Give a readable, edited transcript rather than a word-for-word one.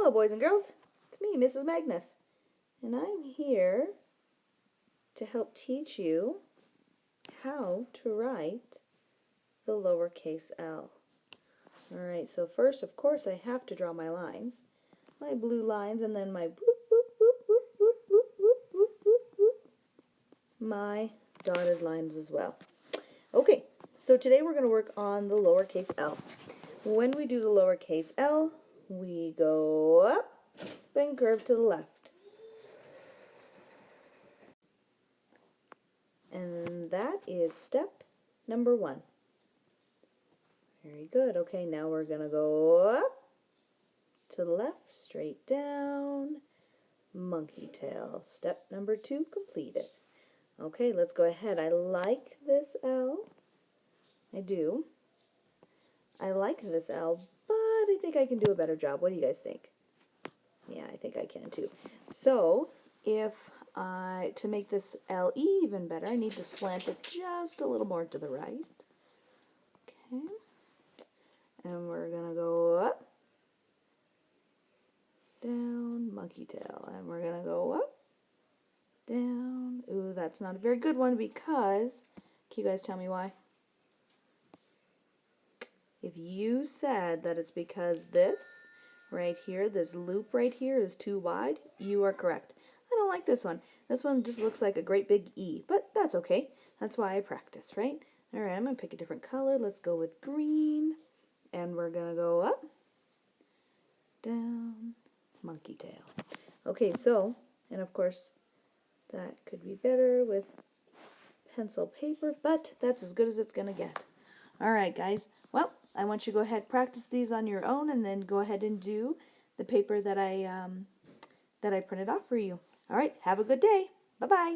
Hello, boys and girls. It's me, Mrs. Magnus, and I'm here to help teach you how to write the lowercase l. Alright, so first, of course, I have to draw my lines. My blue lines, and then my boop, boop, boop, boop, boop, boop, boop, boop, boop, boop, my dotted lines as well. Okay, so today we're going to work on the lowercase l. When we do the lowercase l, we go up and curve to the left. And that is step number 1. Very good. Okay, now we're going to go up to the left, straight down, monkey tail. Step number 2 completed. Okay, let's go ahead. I like this L. I do. I like this L, but I think I can do a better job. What do you guys think? Yeah, I think I can too. So, to make this L even better, I need to slant it just a little more to the right. Okay. And we're going to go up, down, monkey tail. And we're going to go up, down. Ooh, that's not a very good one because, can you guys tell me why? If you said that it's because this right here, this loop right here is too wide, you are correct. I don't like this one. This one just looks like a great big E, but that's okay. That's why I practice, right? All right, I'm going to pick a different color. Let's go with green. And we're going to go up, down, monkey tail. Okay, so, and of course, that could be better with pencil paper, but that's as good as it's going to get. All right, guys. Well, I want you to go ahead, practice these on your own, and then go ahead and do the paper that I printed off for you. All right, have a good day. Bye-bye.